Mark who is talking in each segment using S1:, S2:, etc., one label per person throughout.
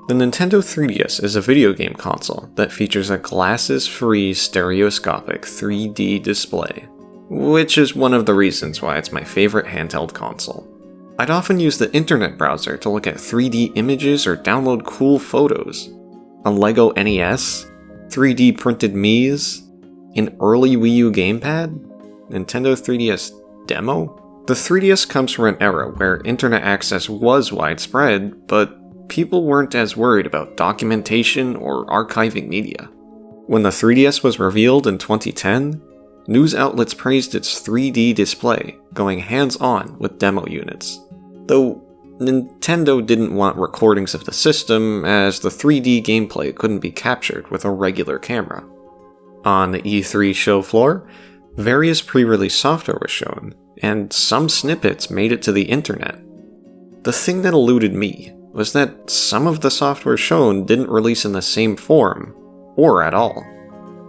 S1: The Nintendo 3DS is a video game console that features a glasses-free stereoscopic 3D display, which is one of the reasons why it's my favorite handheld console. I'd often use the internet browser to look at 3D images or download cool photos. A LEGO NES, 3D printed Mii's, an early Wii U gamepad, Nintendo 3DS demo? The 3DS comes from an era where internet access was widespread, but people weren't as worried about documentation or archiving media. When the 3DS was revealed in 2010, news outlets praised its 3D display, going hands-on with demo units. Though Nintendo didn't want recordings of the system, as the 3D gameplay couldn't be captured with a regular camera. On the E3 show floor, various pre-release software was shown, and some snippets made it to the internet. The thing that eluded me was that some of the software shown didn't release in the same form, or at all.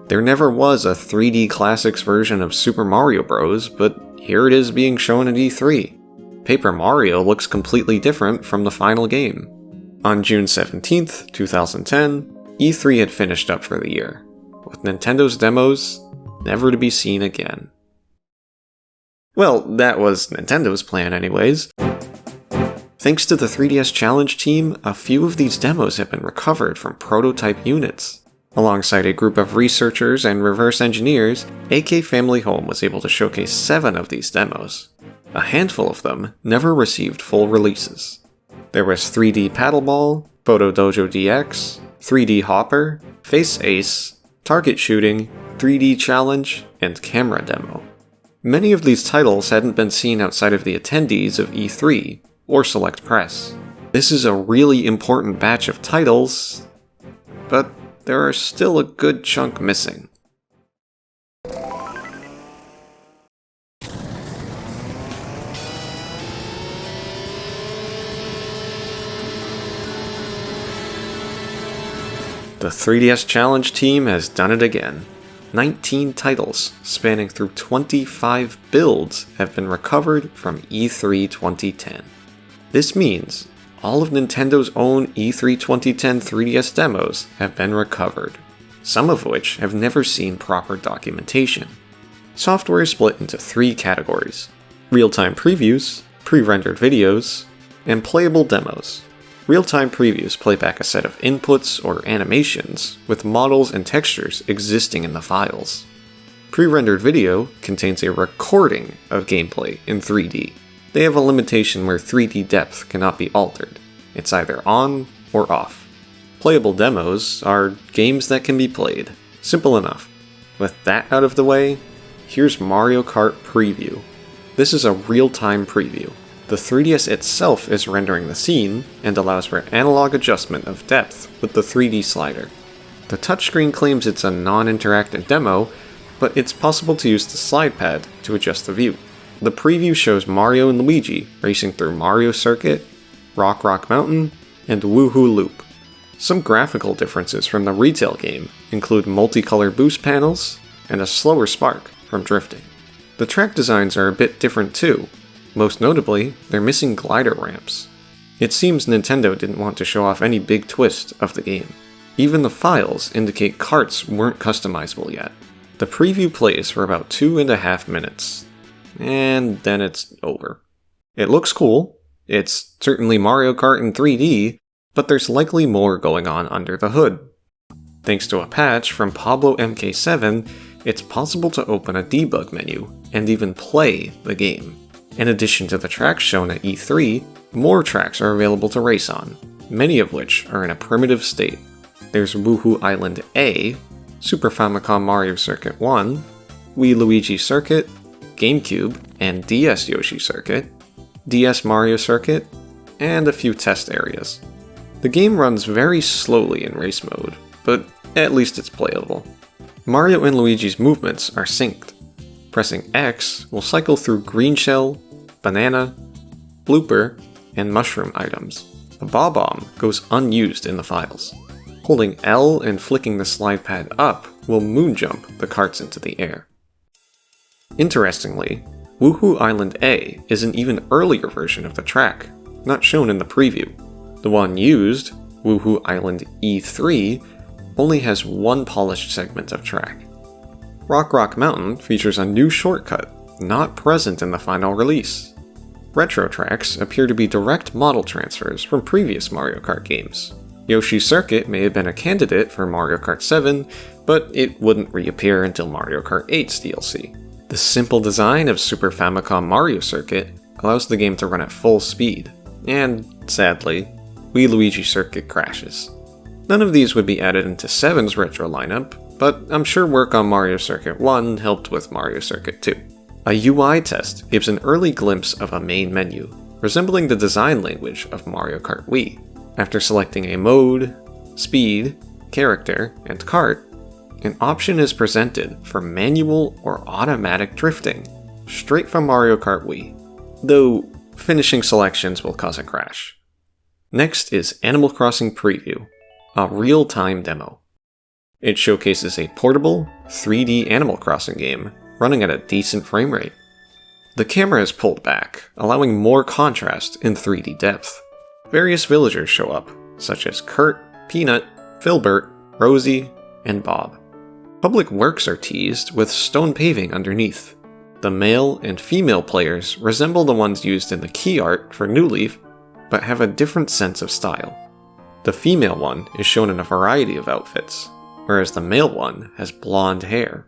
S1: There never was a 3D Classics version of Super Mario Bros., but here it is being shown at E3. Paper Mario looks completely different from the final game. On June 17th, 2010, E3 had finished up for the year, with Nintendo's demos never to be seen again. Well, that was Nintendo's plan anyways. Thanks to the 3DS Challenge team, a few of these demos have been recovered from prototype units. Alongside a group of researchers and reverse engineers, AK Family Home was able to showcase 7 of these demos. A handful of them never received full releases. There was 3D Paddleball, Photo Dojo DX, 3D Hopper, Face Ace, Target Shooting, 3D Challenge, and Camera Demo. Many of these titles hadn't been seen outside of the attendees of E3 or select press. This is a really important batch of titles, but there are still a good chunk missing. The 3DS Challenge team has done it again. 19 titles, spanning through 25 builds, have been recovered from E3 2010. This means all of Nintendo's own E3 2010 3DS demos have been recovered, some of which have never seen proper documentation. Software is split into 3 categories: real-time previews, pre-rendered videos, and playable demos. Real-time previews play back a set of inputs or animations with models and textures existing in the files. Pre-rendered video contains a recording of gameplay in 3D. They have a limitation where 3D depth cannot be altered. It's either on or off. Playable demos are games that can be played. Simple enough. With that out of the way, here's Mario Kart Preview. This is a real-time preview. The 3DS itself is rendering the scene and allows for analog adjustment of depth with the 3D slider. The touchscreen claims it's a non-interactive demo, but it's possible to use the slide pad to adjust the view. The preview shows Mario and Luigi racing through Mario Circuit, Rock Mountain, and Woohoo Loop. Some graphical differences from the retail game include multicolor boost panels and a slower spark from drifting. The track designs are a bit different too. Most notably, they're missing glider ramps. It seems Nintendo didn't want to show off any big twist of the game. Even the files indicate karts weren't customizable yet. The preview plays for about 2.5 minutes, and then it's over. It looks cool. It's certainly Mario Kart in 3D, but there's likely more going on under the hood. Thanks to a patch from Pablo MK7, it's possible to open a debug menu and even play the game. In addition to the tracks shown at E3, more tracks are available to race on, many of which are in a primitive state. There's Woohoo Island A, Super Famicom Mario Circuit 1, Wii Luigi Circuit, GameCube and DS Yoshi Circuit, DS Mario Circuit, and a few test areas. The game runs very slowly in race mode, but at least it's playable. Mario and Luigi's movements are synced. Pressing X will cycle through green shell, banana, blooper, and mushroom items. A Bob-omb goes unused in the files. Holding L and flicking the slide pad up will moonjump the karts into the air. Interestingly, Woohoo Island A is an even earlier version of the track, not shown in the preview. The one used, Woohoo Island E3 only has one polished segment of track. Rock Mountain features a new shortcut, not present in the final release. Retro tracks appear to be direct model transfers from previous Mario Kart games. Yoshi's Circuit may have been a candidate for Mario Kart 7, but it wouldn't reappear until Mario Kart 8's DLC. The simple design of Super Famicom Mario Circuit allows the game to run at full speed, and, sadly, Wii Luigi Circuit crashes. None of these would be added into 7's retro lineup, but I'm sure work on Mario Circuit 1 helped with Mario Circuit 2. A UI test gives an early glimpse of a main menu, resembling the design language of Mario Kart Wii. After selecting a mode, speed, character, and kart, an option is presented for manual or automatic drifting, straight from Mario Kart Wii, though finishing selections will cause a crash. Next is Animal Crossing Preview, a real-time demo. It showcases a portable, 3D Animal Crossing game running at a decent frame rate. The camera is pulled back, allowing more contrast in 3D depth. Various villagers show up, such as Kurt, Peanut, Filbert, Rosie, and Bob. Public works are teased with stone paving underneath. The male and female players resemble the ones used in the key art for New Leaf, but have a different sense of style. The female one is shown in a variety of outfits, whereas the male one has blonde hair.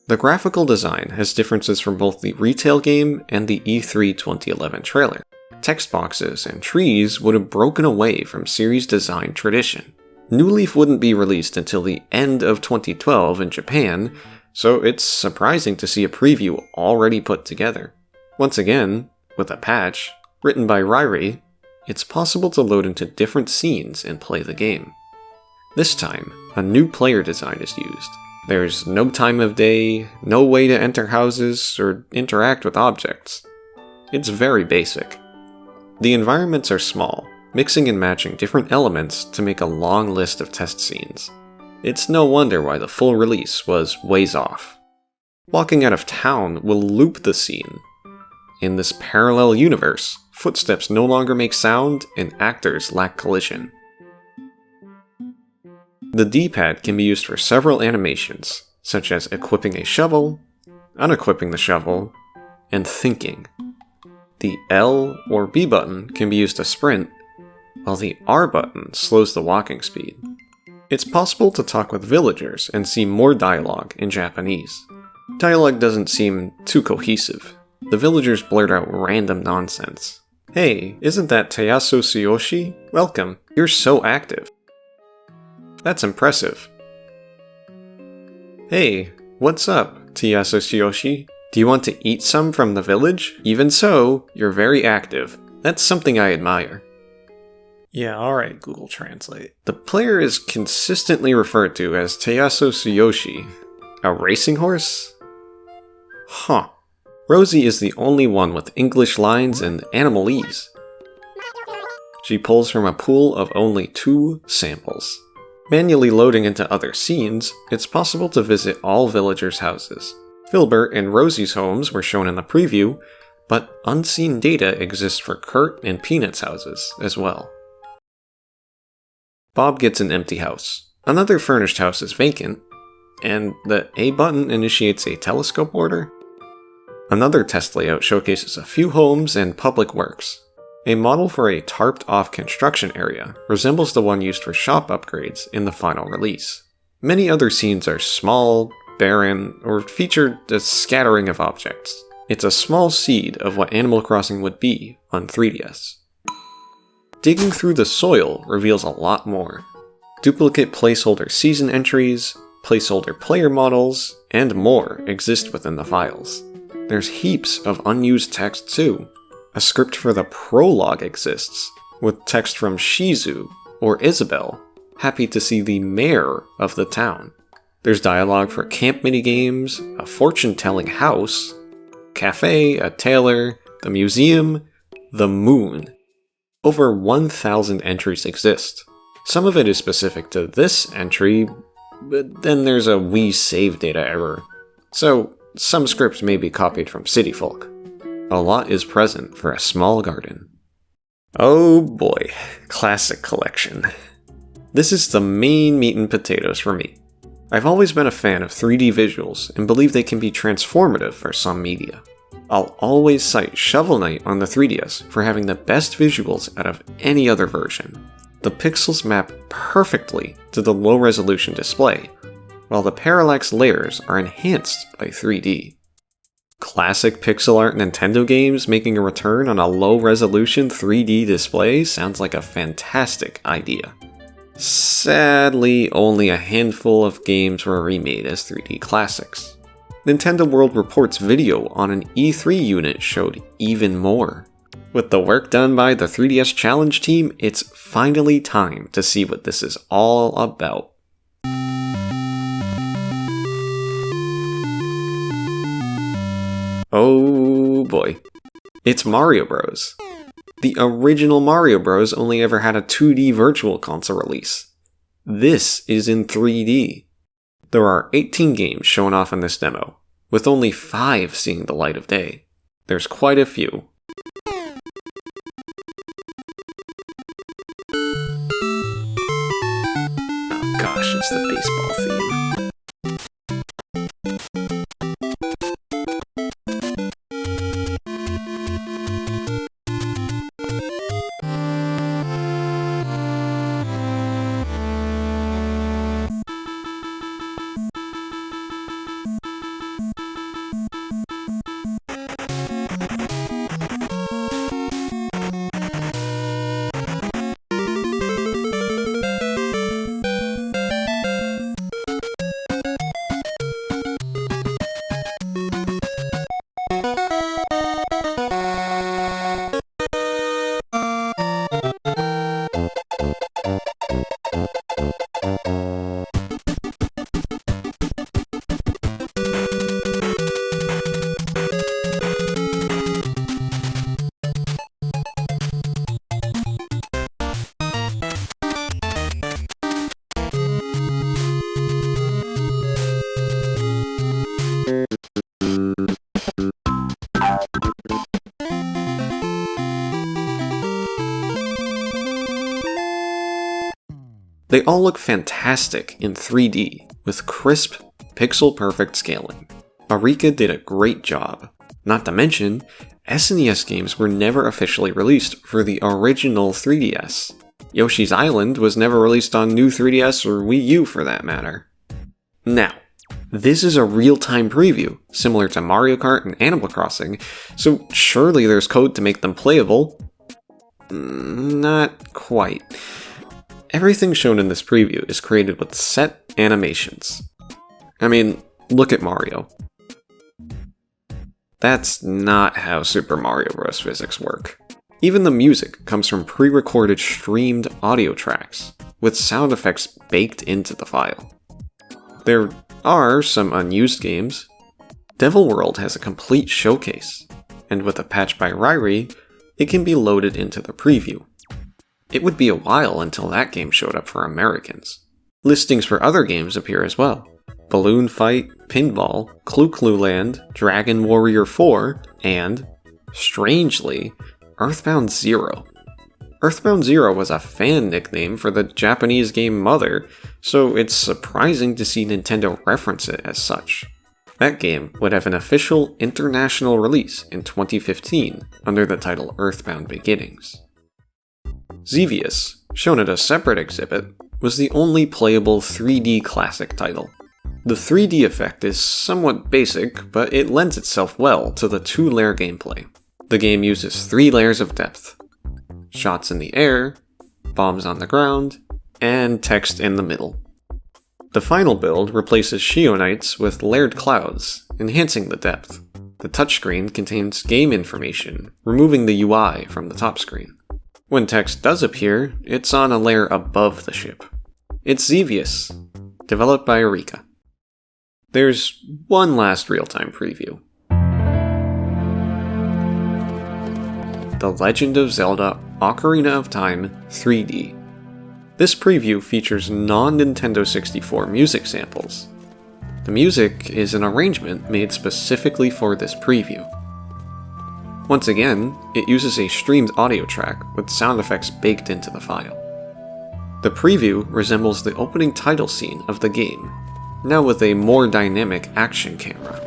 S1: The graphical design has differences from both the retail game and the E3 2011 trailer. Text boxes and trees would have broken away from series design tradition. New Leaf wouldn't be released until the end of 2012 in Japan, so it's surprising to see a preview already put together. Once again, with a patch, written by Ryrie, it's possible to load into different scenes and play the game. This time, a new player design is used. There's no time of day, no way to enter houses or interact with objects. It's very basic. The environments are small, mixing and matching different elements to make a long list of test scenes. It's no wonder why the full release was ways off. Walking out of town will loop the scene. In this parallel universe, footsteps no longer make sound and actors lack collision. The D-pad can be used for several animations, such as equipping a shovel, unequipping the shovel, and thinking. The L or B button can be used to sprint, while the R button slows the walking speed. It's possible to talk with villagers and see more dialogue in Japanese. Dialogue doesn't seem too cohesive. The villagers blurt out random nonsense. Hey, isn't that Teyasu Tsuyoshi? Welcome, you're so active. That's impressive. Hey, what's up, Teyasu Tsuyoshi? Do you want to eat some from the village? Even so, you're very active. That's something I admire. Yeah, alright, Google Translate. The player is consistently referred to as Teyasu Tsuyoshi. A racing horse? Huh. Rosie is the only one with English lines and Animalese. She pulls from a pool of only 2 samples. Manually loading into other scenes, it's possible to visit all villagers' houses. Filbert and Rosie's homes were shown in the preview, but unseen data exists for Kurt and Peanut's houses as well. Bob gets an empty house. Another furnished house is vacant, and the A button initiates a telescope order. Another test layout showcases a few homes and public works. A model for a tarped-off construction area resembles the one used for shop upgrades in the final release. Many other scenes are small, barren, or feature a scattering of objects. It's a small seed of what Animal Crossing would be on 3DS. Digging through the soil reveals a lot more. Duplicate placeholder season entries, placeholder player models, and more exist within the files. There's heaps of unused text too. A script for the Prologue exists, with text from Shizu, or Isabelle, happy to see the mayor of the town. There's dialogue for camp minigames, a fortune-telling house, cafe, a tailor, the museum, the moon. Over 1,000 entries exist. Some of it is specific to this entry, but then there's a Wii save data error. So, some scripts may be copied from City Folk. A lot is present for a small garden. Oh boy, classic collection. This is the main meat and potatoes for me. I've always been a fan of 3D visuals and believe they can be transformative for some media. I'll always cite Shovel Knight on the 3DS for having the best visuals out of any other version. The pixels map perfectly to the low-resolution display, while the parallax layers are enhanced by 3D. Classic pixel art Nintendo games making a return on a low-resolution 3D display sounds like a fantastic idea. Sadly, only a handful of games were remade as 3D classics. Nintendo World Report's video on an E3 unit showed even more. With the work done by the 3DS Challenge team, it's finally time to see what this is all about. Oh boy. It's Mario Bros. The original Mario Bros. Only ever had a 2D Virtual Console release. This is in 3D. There are 18 games shown off in this demo, with only 5 seeing the light of day. There's quite a few. Oh gosh, it's the baseball theme. They all look fantastic in 3D, with crisp, pixel-perfect scaling. Arika did a great job. Not to mention, SNES games were never officially released for the original 3DS. Yoshi's Island was never released on new 3DS or Wii U for that matter. Now, this is a real-time preview, similar to Mario Kart and Animal Crossing, so surely there's code to make them playable. Not quite. Everything shown in this preview is created with set animations. I mean, look at Mario. That's not how Super Mario Bros. Physics work. Even the music comes from pre-recorded streamed audio tracks, with sound effects baked into the file. There are some unused games. Devil World has a complete showcase, and with a patch by Ryrie, it can be loaded into the preview. It would be a while until that game showed up for Americans. Listings for other games appear as well. Balloon Fight, Pinball, Clu Land, Dragon Warrior 4, and, strangely, Earthbound Zero. Earthbound Zero was a fan nickname for the Japanese game Mother, so it's surprising to see Nintendo reference it as such. That game would have an official international release in 2015 under the title Earthbound Beginnings. Xevious, shown at a separate exhibit, was the only playable 3D classic title. The 3D effect is somewhat basic, but it lends itself well to the 2-layer gameplay. The game uses 3 layers of depth: shots in the air, bombs on the ground, and text in the middle. The final build replaces Shionites with layered clouds, enhancing the depth. The touchscreen contains game information, removing the UI from the top screen. When text does appear, it's on a layer above the ship. It's Xevious, developed by Arika. There's one last real-time preview. The Legend of Zelda Ocarina of Time 3D. This preview features non-Nintendo 64 music samples. The music is an arrangement made specifically for this preview. Once again, it uses a streamed audio track with sound effects baked into the file. The preview resembles the opening title scene of the game, now with a more dynamic action camera.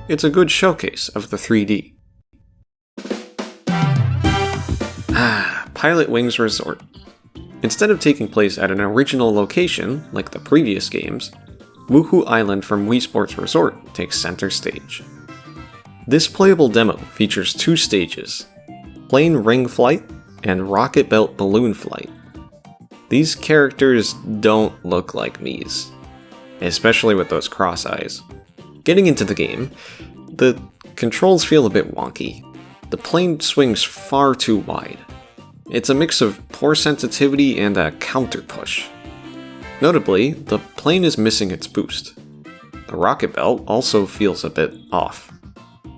S1: It's a good showcase of the 3D. Pilotwings Resort. Instead of taking place at an original location, like the previous games, Wuhu Island from Wii Sports Resort takes center stage. This playable demo features 2 stages, Plane Ring Flight and Rocket Belt Balloon Flight. These characters don't look like Mii's, especially with those cross eyes. Getting into the game, the controls feel a bit wonky. The plane swings far too wide. It's a mix of poor sensitivity and a counter push. Notably, the plane is missing its boost. The rocket belt also feels a bit off.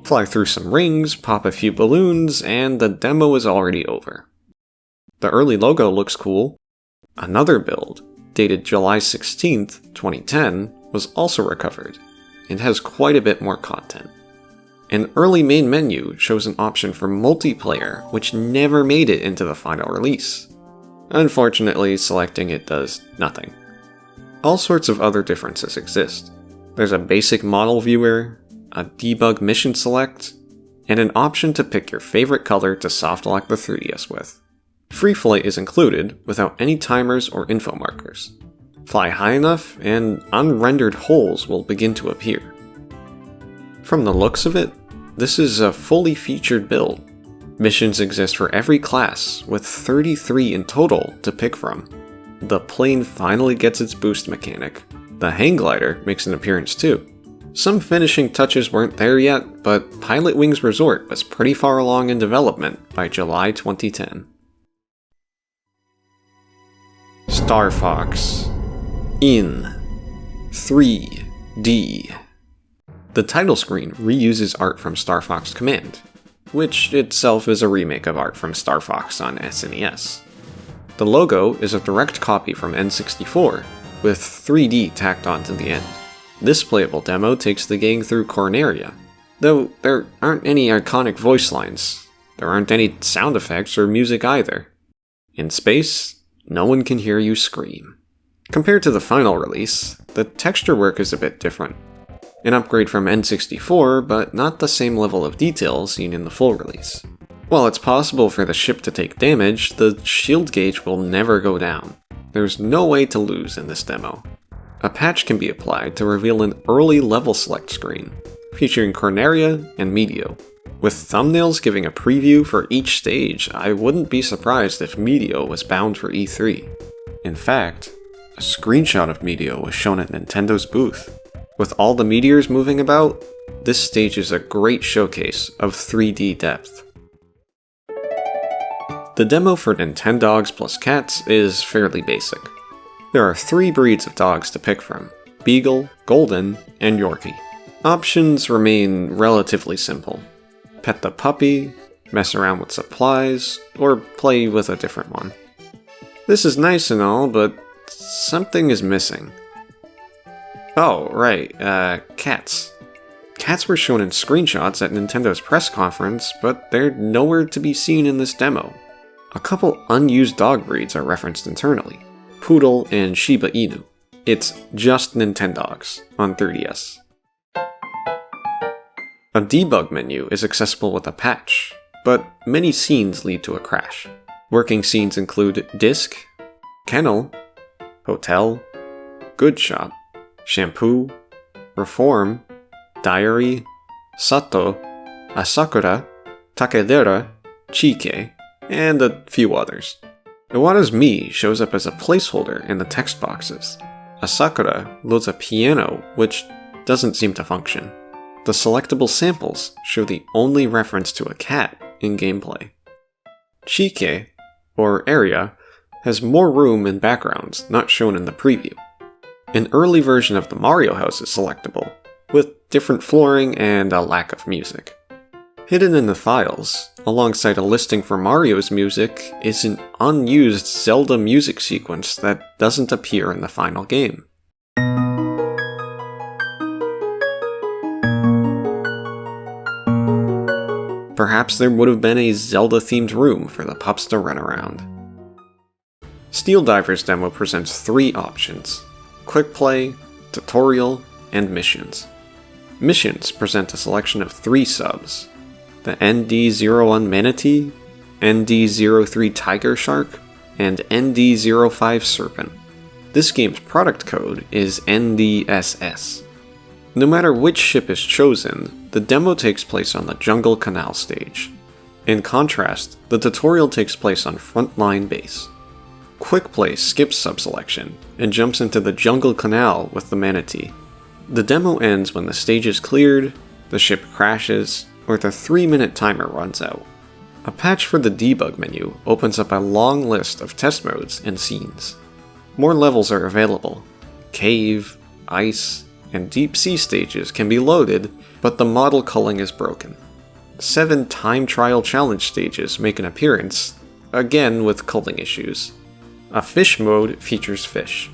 S1: Fly through some rings, pop a few balloons, and the demo is already over. The early logo looks cool. Another build, dated July 16th, 2010, was also recovered, and has quite a bit more content. An early main menu shows an option for multiplayer, which never made it into the final release. Unfortunately, selecting it does nothing. All sorts of other differences exist. There's a basic model viewer, a debug mission select, and an option to pick your favorite color to soft lock the 3DS with. Free flight is included without any timers or info markers. Fly high enough, and unrendered holes will begin to appear. From the looks of it, this is a fully featured build. Missions exist for every class, with 33 in total to pick from. The plane finally gets its boost mechanic. The hang glider makes an appearance too. Some finishing touches weren't there yet, but Pilotwings Resort was pretty far along in development by July 2010. Star Fox in 3D. The title screen reuses art from Star Fox Command, which itself is a remake of art from Star Fox on SNES. The logo is a direct copy from N64, with 3D tacked onto the end. This playable demo takes the gang through Corneria, though there aren't any iconic voice lines. There aren't any sound effects or music either. In space, no one can hear you scream. Compared to the final release, the texture work is a bit different. An upgrade from N64, but not the same level of detail seen in the full release. While it's possible for the ship to take damage, the shield gauge will never go down. There's no way to lose in this demo. A patch can be applied to reveal an early level select screen, featuring Corneria and Meteor. With thumbnails giving a preview for each stage, I wouldn't be surprised if Meteor was bound for E3. In fact, a screenshot of Meteor was shown at Nintendo's booth. With all the meteors moving about, this stage is a great showcase of 3D depth. The demo for Nintendogs Cats is fairly basic. There are 3 breeds of dogs to pick from: Beagle, Golden, and Yorkie. Options remain relatively simple. Pet the puppy, mess around with supplies, or play with a different one. This is nice and all, but something is missing. Oh, right, cats. Cats were shown in screenshots at Nintendo's press conference, but they're nowhere to be seen in this demo. A couple unused dog breeds are referenced internally: Poodle and Shiba Inu. It's just Nintendogs on 3DS. A debug menu is accessible with a patch, but many scenes lead to a crash. Working scenes include Disc, Kennel, Hotel, Good Shop, Shampoo, Reform, Diary, Sato, Asakura, Takedera, Chike, and a few others. Iwata's Mii shows up as a placeholder in the text boxes. Asakura loads a piano, which doesn't seem to function. The selectable samples show the only reference to a cat in gameplay. Chike, or area, has more room and backgrounds not shown in the preview. An early version of the Mario house is selectable, with different flooring and a lack of music. Hidden in the files, alongside a listing for Mario's music, is an unused Zelda music sequence that doesn't appear in the final game. Perhaps there would have been a Zelda-themed room for the pups to run around. Steel Diver's demo presents 3 options: Quick Play, Tutorial, and Missions. Missions present a selection of 3 subs: the ND01 Manatee, ND03 Tiger Shark, and ND05 Serpent. This game's product code is NDSS. No matter which ship is chosen, the demo takes place on the Jungle Canal stage. In contrast, the tutorial takes place on Frontline Base. Quick Play skips sub-selection and jumps into the Jungle Canal with the Manatee. The demo ends when the stage is cleared, the ship crashes, or the 3-minute timer runs out. A patch for the debug menu opens up a long list of test modes and scenes. More levels are available. Cave, ice, and deep sea stages can be loaded, but the model culling is broken. 7 time trial challenge stages make an appearance, again with culling issues. A fish mode features fish.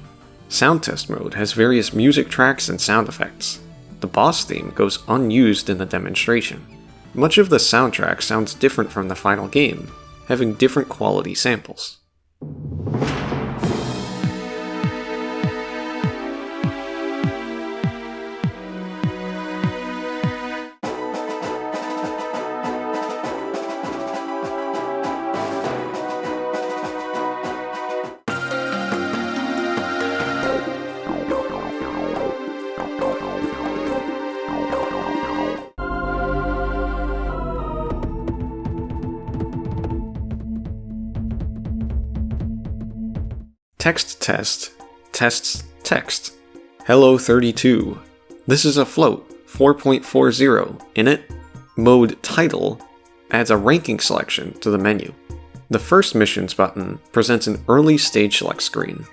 S1: Sound test mode has various music tracks and sound effects. The boss theme goes unused in the demonstration. Much of the soundtrack sounds different from the final game, having different quality samples. Text test tests text. Hello 32. This is a float 4.40. In it, mode title adds a ranking selection to the menu. The first missions button presents an early stage select screen,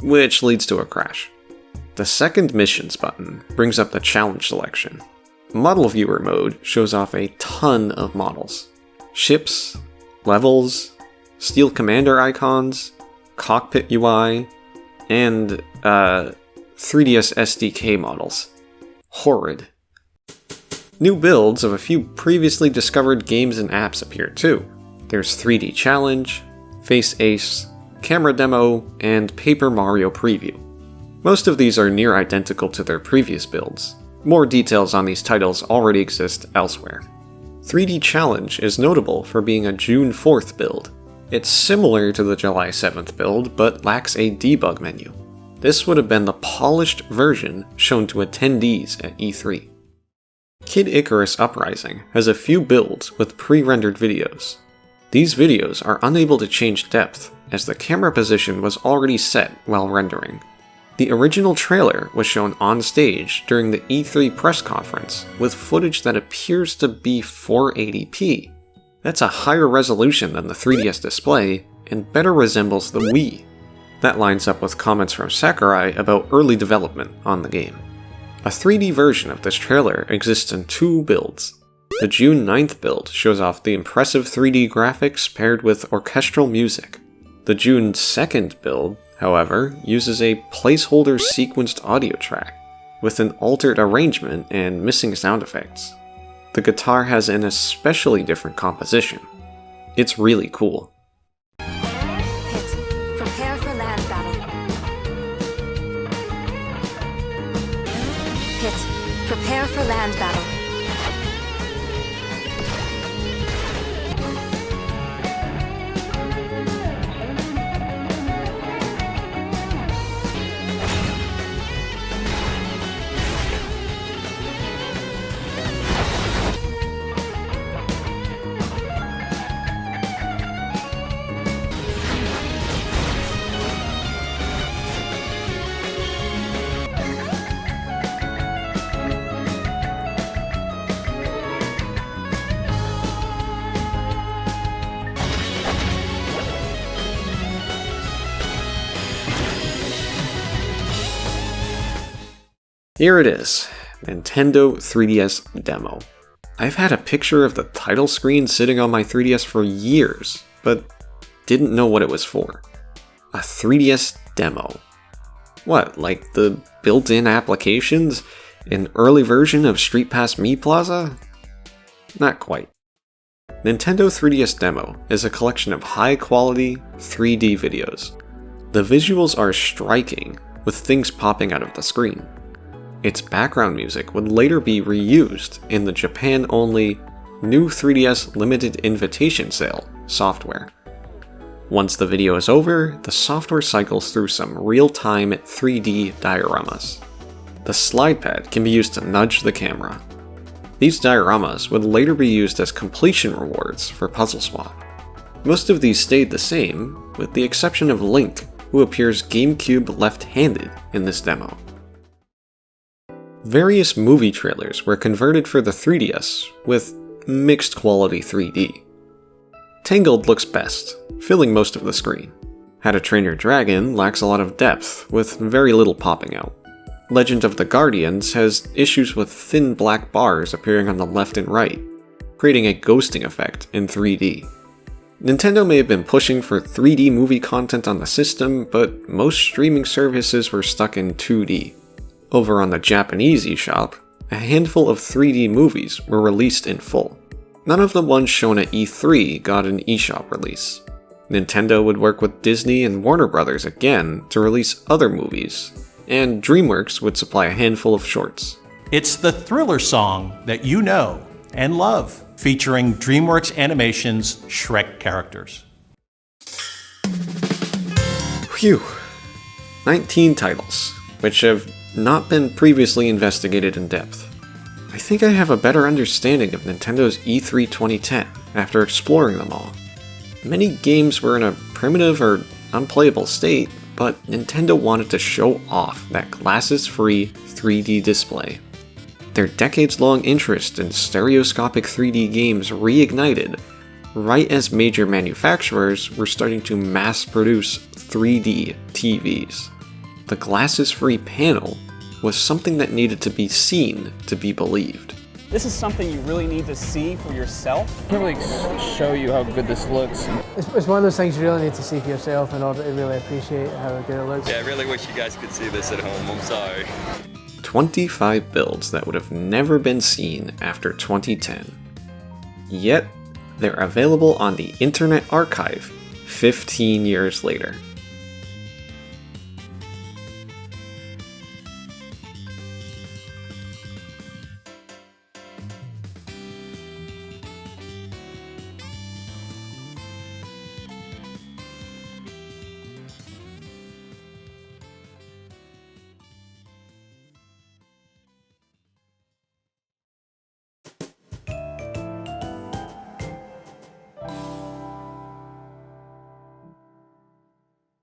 S1: which leads to a crash. The second missions button brings up the challenge selection. Model viewer mode shows off a ton of models. Ships, levels, steel commander icons, cockpit UI, and 3DS SDK models. Horrid. New builds of a few previously discovered games and apps appear too. There's 3D Challenge, Face Ace, Camera Demo, and Paper Mario Preview. Most of these are near identical to their previous builds. More details on these titles already exist elsewhere. 3D Challenge is notable for being a June 4th build. It's similar to the July 7th build, but lacks a debug menu. This would have been the polished version shown to attendees at E3. Kid Icarus Uprising has a few builds with pre-rendered videos. These videos are unable to change depth, as the camera position was already set while rendering. The original trailer was shown on stage during the E3 press conference, with footage that appears to be 480p. That's a higher resolution than the 3DS display, and better resembles the Wii. That lines up with comments from Sakurai about early development on the game. A 3D version of this trailer exists in 2 builds. The June 9th build shows off the impressive 3D graphics paired with orchestral music. The June 2nd build, however, uses a placeholder sequenced audio track, with an altered arrangement and missing sound effects. The guitar has an especially different composition. It's really cool.
S2: Hit. Prepare for land battle. Hit. Prepare for land battle.
S1: Here it is, Nintendo 3DS demo. I've had a picture of the title screen sitting on my 3DS for years, but didn't know what it was for. A 3DS demo. What, like the built-in applications? An early version of Street Pass Me Plaza? Not quite. Nintendo 3DS Demo is a collection of high-quality 3D videos. The visuals are striking, with things popping out of the screen. Its background music would later be reused in the Japan-only New 3DS Limited Invitation Sale software. Once the video is over, the software cycles through some real-time 3D dioramas. The slide pad can be used to nudge the camera. These dioramas would later be used as completion rewards for Puzzle Swap. Most of these stayed the same, with the exception of Link, who appears GameCube left-handed in this demo. Various movie trailers were converted for the 3DS with mixed quality 3D. Tangled looks best, filling most of the screen. How to Train Your Dragon lacks a lot of depth, with very little popping out. Legend of the Guardians has issues with thin black bars appearing on the left and right, creating a ghosting effect in 3D. Nintendo may have been pushing for 3D movie content on the system, but most streaming services were stuck in 2D. Over on the Japanese eShop, a handful of 3D movies were released in full. None of the ones shown at E3 got an eShop release. Nintendo would work with Disney and Warner Brothers again to release other movies, and DreamWorks would supply a handful of shorts.
S3: It's the Thriller song that you know and love, featuring DreamWorks Animation's Shrek characters.
S1: Phew. 19 titles, which have not been previously investigated in depth. I think I have a better understanding of Nintendo's E3 2010 after exploring them all. Many games were in a primitive or unplayable state, but Nintendo wanted to show off that glasses-free 3D display. Their decades-long interest in stereoscopic 3D games reignited right as major manufacturers were starting to mass-produce 3D TVs. The glasses-free panel was something that needed to be seen to be believed.
S4: This is something you really need to see for yourself.
S5: I can't really show you how good this looks.
S6: It's one of those things you really need to see for yourself in order to really appreciate how good it looks.
S7: Yeah, I really wish you guys could see this at home, I'm sorry.
S1: 25 builds that would have never been seen after 2010. Yet, they're available on the Internet Archive 15 years later.